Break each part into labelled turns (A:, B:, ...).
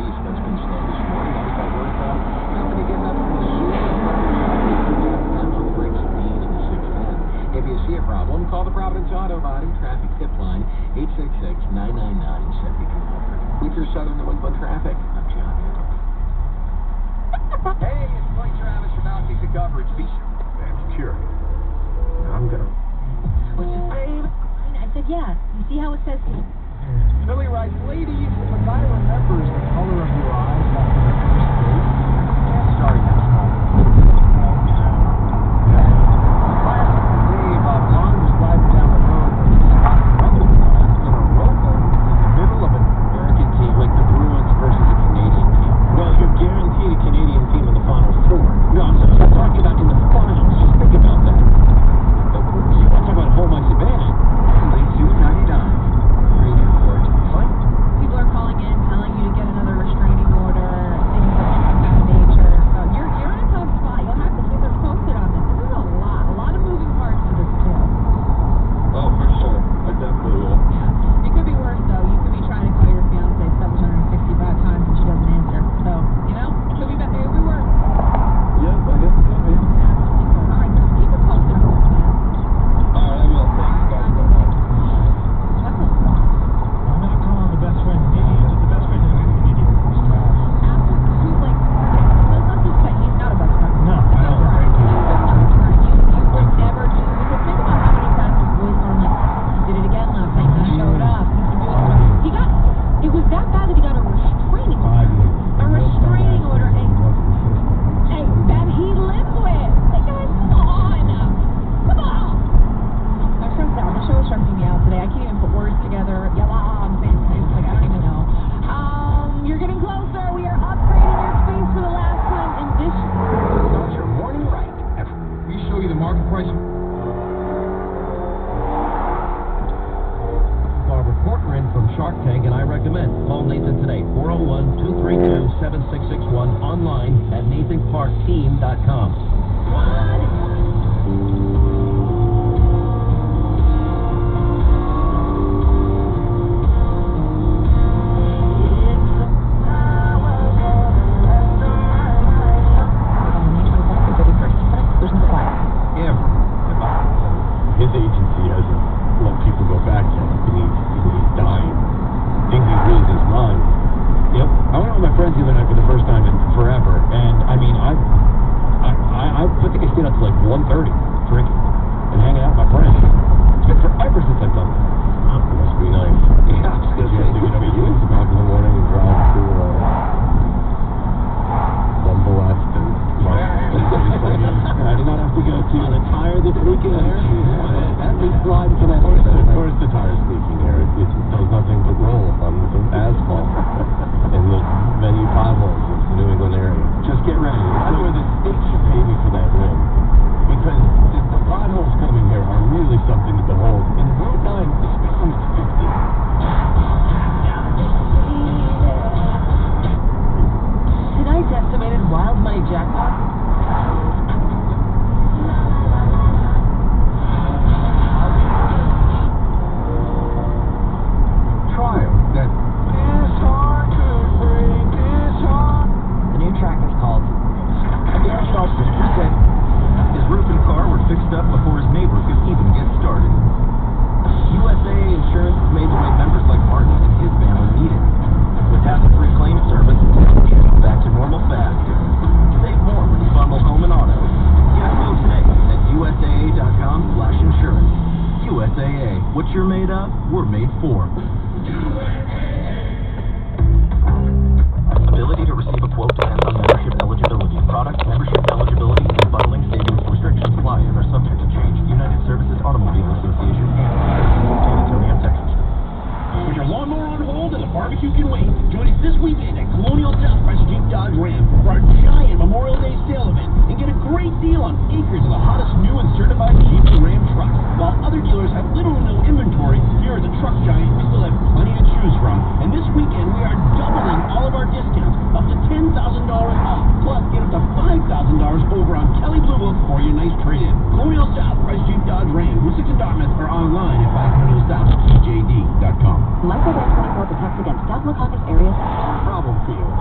A: east, that's been slow this morning. That's got work done. Company getting up from the on the brakes and beans in the 610. If you see a problem, call the Providence Auto Body Traffic Tip Line, 866-999-7200. With your Southern New England traffic, I'm John. Hey, it's Blake Travis from Outkick the Coverage. That's curious. I'm gonna.
B: What's your favorite? I said, yeah. You see how it says?
A: Billy writes, ladies, if a guy remembers the color of your eyes after the first date, can't start again small. Classic Dave, Blonde was driving down the road when he stopped running in a rowboat in the middle of an American team, like the Bruins versus a Canadian team. Well, you're guaranteed a Canadian team in the Final Four. No, I'm talking about in the finals. Just think about that. You want to talk about home ice advantage? Only $2.99.
B: People are calling in, telling you to get another restraining order, things of that nature. So you're in a tough spot. You'll have to keep us posted on this. This is a lot of moving parts to this too.
A: Oh, for sure. I definitely will.
B: Yeah. It could be worse though. You could be trying to call your fiance 765 times and she doesn't answer. So, it could be better. It could be worse.
A: Yes, I guess it could be.
B: All right, just keep us posted on this, man.
A: All right, I will. Thanks, guys.
C: I'm not calling the best friend an idiot. The best friend is an idiot. He's trash.
B: Let's not just say he's not a best friend.
C: No, I don't
B: Right.
C: think he's a best friend.
B: You would never do, because think about how many times his boys told him, he did it again last night. He showed up. It was that bad that he got a restraining order.
C: 5 years.
B: A restraining order. Hey, that he lived with. Like, guys, come on. Come on. My friend's down. The show is stressing me out today. I can't even put words together. I'm saying things like I don't even know. You're getting closer. We are upgrading your space for the last time in this.
A: Start your morning right. We show you the market price. Our reporter in from Shark Tank, and I recommend call Nathan today, 401-232-7661, online at nathanparkteam.com. His agency hasn't let people go back yet. He's dying. I think he's losing his mind. Yep. I went out with my friends the other night for the first time in forever, and I mean, I think I stayed up to like 1:30 drinking and hanging out with my friends. It's been forever since I've done that. It must be nice. Yeah, I was gonna say, good for you. Come back in the morning and drive to Bumble West and I did not have to go to the tire this weekend. At least slide to that. Of course the tire's leaking here. It does nothing but roll on the asphalt in the many potholes of the New England area. Just get ready. That's where the state should pay me for that rim. Because the potholes coming here are really something to behold. And Rhode 9 is speaking to 50.
B: Tonight's estimated wild money jackpot.
A: Trial that this heart could break this heart.
B: The new track is called
A: Gary Charleston said his roof and car were fixed up before his neighbor could even get started. USA Insurance has made the way members like Martin and his family need it. With hassle-free claim service, getting back to normal fast. Save more when you bundle home and auto. Get a quote today at USAA.com/insurance. USAA. What you're made of, we're made for. Ability to receive a quote depends on membership eligibility. Product membership eligibility and bundling savings restrictions apply and are subject to change. United Services Automobile Association, San Antonio, Texas.
D: With your lawnmower on hold and the barbecue can wait, join us this weekend at Colonial Southwest Jeep Dodge Ram for our giant Memorial Day sale event and get a great deal on acres of the hottest new and certified Jeep and Ram trucks. While other dealers have little or no inventory, here at the Truck Giant, we still have plenty to choose from. And this weekend, we are doubling all of our discounts up to $10,000 off. Plus, get up to $5,000 over on Kelly Blue Book for your nice trade-in. Colonial Southwest Jeep Dodge Ram, Route 6 in Dartmouth, or online at 500southpjd.com.
B: Microban 24 protects against Staphylococcus aureus.
A: Problem field.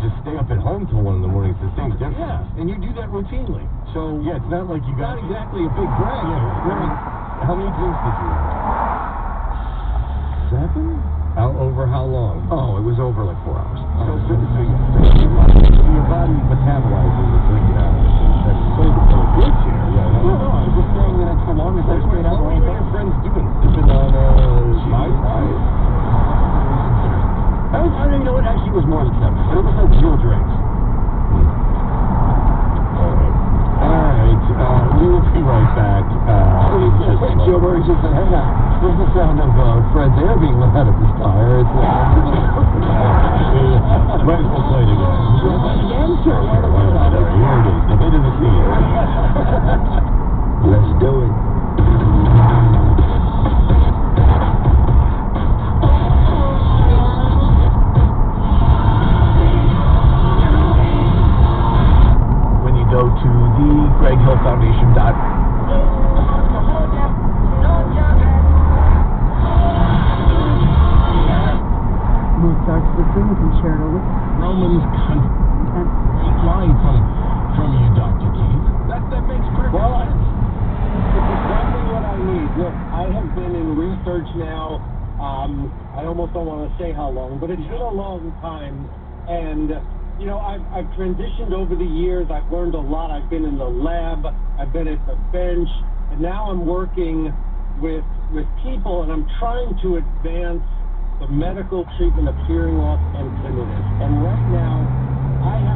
A: just stay up at home till 1 in the morning. It's distinct difference.
D: Yeah, and you do that routinely. So
A: Yeah, it's not like you got...
D: not exactly a big brag.
A: How many drinks did you have? 7? Over how long? Oh, it was over like 4 hours. Your body metabolizes the drinking out. That's so good here. Yeah, no, I was just saying that it's the longest I've stayed up. What were your friends doing? Sipping on my side? I don't know, it actually was more than 7. But it was like 0 drinks. Alright, we will be right back. Joe Murray just said, hang on. There's the sound of Fred's air being let out of his tire. It's might as well play it again. Again? Sure. Here it is. The hit of the scene. Let's do it. When you go to the GregHillFoundation.org.
E: Mozart's the Singing Concerto with
D: Romans country. Great line from you, Dr. Keith. That makes perfect sense.
F: It's exactly what I need. Look, I have been in research now, I almost don't want to say how long, but it's been a long time. And, you know, I've transitioned over the years. I've learned a lot. I've been in the lab. I've been at the bench. And now I'm working with people, and I'm trying to advance the medical treatment of hearing loss and tinnitus. And right now, I have